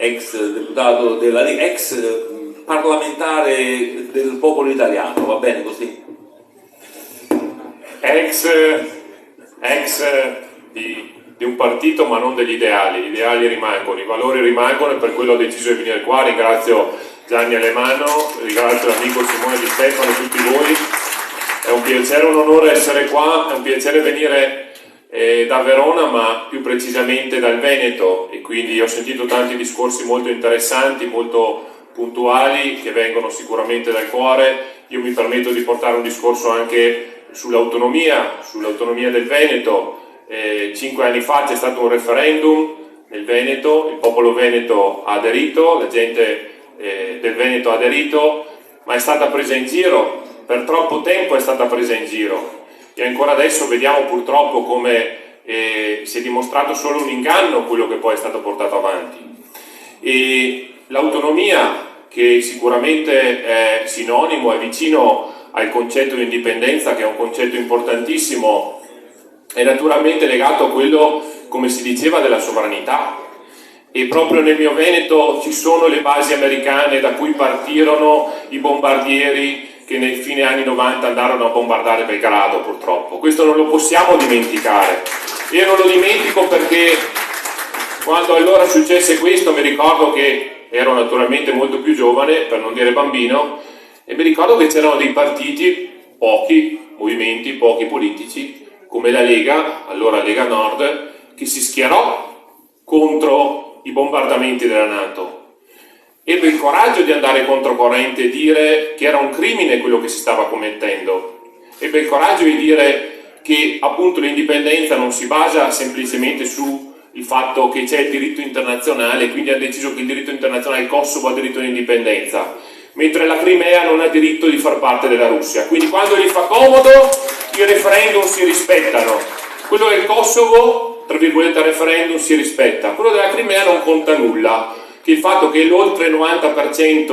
ex deputato della Lega, ex parlamentare del popolo italiano, va bene così? Ex di un partito, ma non degli ideali. Gli ideali rimangono, i valori rimangono, e per quello ho deciso di venire qua. Ringrazio Gianni Alemanno, ringrazio l'amico Simone Di Stefano e tutti voi. È un piacere, un onore essere qua, è un piacere venire da Verona, ma più precisamente dal Veneto, e quindi ho sentito tanti discorsi molto interessanti, molto puntuali, che vengono sicuramente dal cuore. Io mi permetto di portare un discorso anche sull'autonomia del Veneto. 5 anni fa c'è stato un referendum nel Veneto, il popolo veneto ha aderito, la gente del Veneto ha aderito, ma è stata presa in giro, per troppo tempo è stata presa in giro, e ancora adesso vediamo purtroppo come si è dimostrato solo un inganno quello che poi è stato portato avanti. E l'autonomia, che sicuramente è sinonimo, è vicino al concetto di indipendenza, che è un concetto importantissimo, è naturalmente legato a quello, come si diceva, della sovranità. E proprio nel mio Veneto ci sono le basi americane da cui partirono i bombardieri che nei fine anni 90 andarono a bombardare Belgrado, purtroppo. Questo non lo possiamo dimenticare. Io non lo dimentico perché quando allora successe questo mi ricordo che ero naturalmente molto più giovane, per non dire bambino, e mi ricordo che c'erano dei partiti, pochi movimenti, pochi politici, come la Lega, allora Lega Nord, che si schierò contro i bombardamenti della NATO. Ebbe il coraggio di andare controcorrente e dire che era un crimine quello che si stava commettendo. Ebbe il coraggio di dire che appunto l'indipendenza non si basa semplicemente su il fatto che c'è il diritto internazionale, quindi ha deciso che il diritto internazionale, il Kosovo ha diritto all'indipendenza, mentre la Crimea non ha diritto di far parte della Russia. Quindi quando gli fa comodo i referendum si rispettano, quello del Kosovo, tra virgolette referendum, si rispetta, quello della Crimea non conta nulla, che il fatto che oltre il 90%,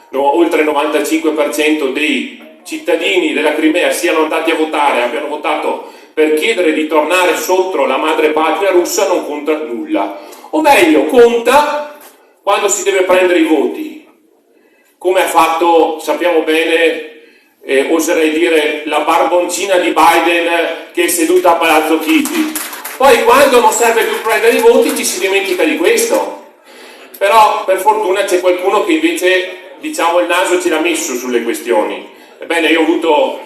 no, oltre il 95% dei cittadini della Crimea siano andati a votare, abbiano votato per chiedere di tornare sotto la madre patria russa, non conta nulla. O meglio, conta quando si deve prendere i voti, come ha fatto, sappiamo bene, oserei dire, la barboncina di Biden che è seduta a Palazzo Chigi. Poi quando non serve più prendere i voti ci si dimentica di questo. Però per fortuna c'è qualcuno che invece, diciamo, il naso ce l'ha messo sulle questioni. Ebbene, io ho avuto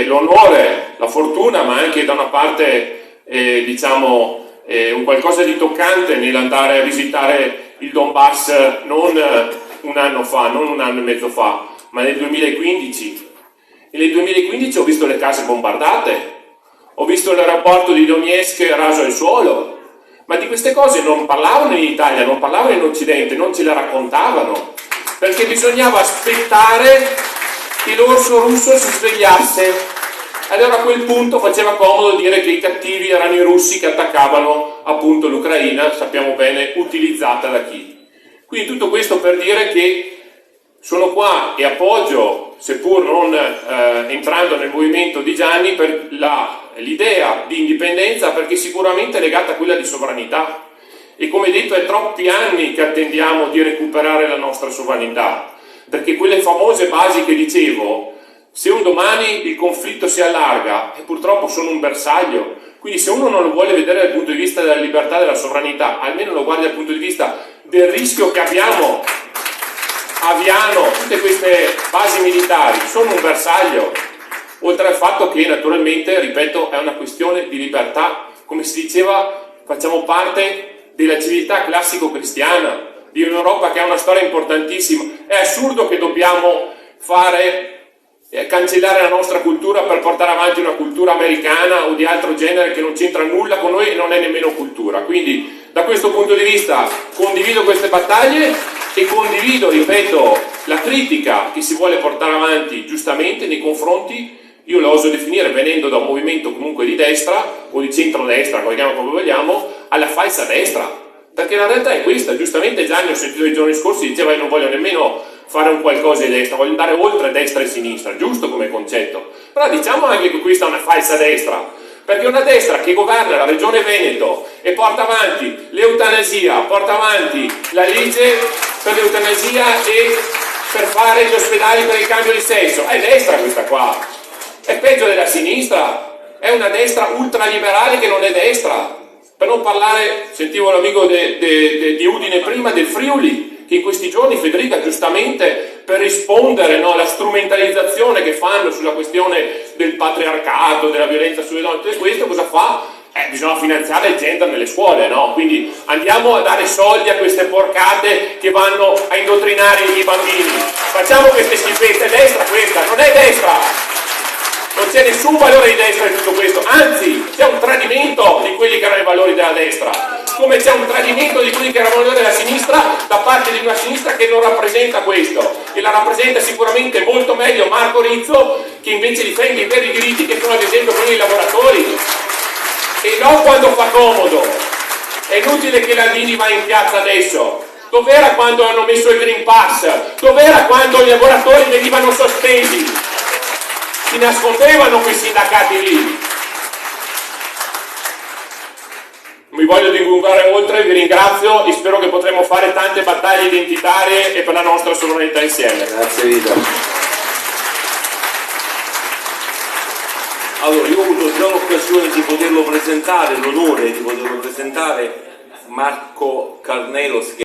l'onore, la fortuna, ma anche da una parte un qualcosa di toccante nell'andare a visitare il Donbass non un anno fa, non un anno e mezzo fa, ma nel 2015. E nel 2015 ho visto le case bombardate, ho visto l'aeroporto di Donetsk raso al suolo, ma di queste cose non parlavano in Italia, non parlavano in Occidente, non ce le raccontavano, perché bisognava aspettare che l'orso russo si svegliasse. Allora a quel punto faceva comodo dire che i cattivi erano i russi che attaccavano appunto l'Ucraina, sappiamo bene, utilizzata da chi. Quindi tutto questo per dire che sono qua e appoggio, seppur non entrando nel movimento di Gianni, per l'idea di indipendenza, perché sicuramente è legata a quella di sovranità. E come detto, è troppi anni che attendiamo di recuperare la nostra sovranità, perché quelle famose basi che dicevo, se un domani il conflitto si allarga, e purtroppo sono un bersaglio, quindi se uno non lo vuole vedere dal punto di vista della libertà e della sovranità, almeno lo guardi dal punto di vista del rischio che abbiamo a Viano, tutte queste basi militari sono un bersaglio, oltre al fatto che naturalmente, ripeto, è una questione di libertà. Come si diceva, facciamo parte della civiltà classico-cristiana, di un'Europa che ha una storia importantissima. È assurdo che dobbiamo cancellare la nostra cultura per portare avanti una cultura americana o di altro genere che non c'entra nulla con noi e non è nemmeno cultura. Quindi da questo punto di vista condivido queste battaglie e condivido, ripeto, la critica che si vuole portare avanti giustamente nei confronti, io lo oso definire, venendo da un movimento comunque di destra o di centrodestra, vogliamo come vogliamo, alla falsa destra, perché la realtà è questa. Giustamente Gianni, ho sentito i giorni scorsi, diceva io non voglio nemmeno fare un qualcosa di destra, voglio andare oltre destra e sinistra, giusto come concetto, però diciamo anche che questa è una falsa destra, perché una destra che governa la regione Veneto e porta avanti l'eutanasia, porta avanti la legge per l'eutanasia e per fare gli ospedali per il cambio di sesso, è destra questa qua, è peggio della sinistra, è una destra ultraliberale che non è destra. Per non parlare, sentivo l'amico di Udine prima, del Friuli, che in questi giorni Federica giustamente per rispondere, no, alla strumentalizzazione che fanno sulla questione del patriarcato, della violenza sulle donne, tutto questo, cosa fa? Bisogna finanziare il gender nelle scuole, no? Quindi andiamo a dare soldi a queste porcate che vanno a indottrinare i bambini. Facciamo queste schifezze, è destra questa, non è destra! Non c'è nessun valore di destra in tutto questo, anzi c'è un tradimento di quelli che erano i valori della destra, come c'è un tradimento di quelli che erano i valori della sinistra da parte di una sinistra che non rappresenta questo, e la rappresenta sicuramente molto meglio Marco Rizzo, che invece difende i veri diritti che sono ad esempio quelli dei lavoratori, e non quando fa comodo. È inutile che Landini va in piazza adesso. Dov'era quando hanno messo il Green Pass? Dov'era quando i lavoratori venivano sospesi? Si nascondevano quei sindacati lì. Non mi voglio dilungare oltre, vi ringrazio e spero che potremo fare tante battaglie identitarie e per la nostra sovranità insieme. Grazie Vito. Allora, io ho avuto già l'occasione di poterlo presentare, l'onore di poterlo presentare, Marco Carnelos, che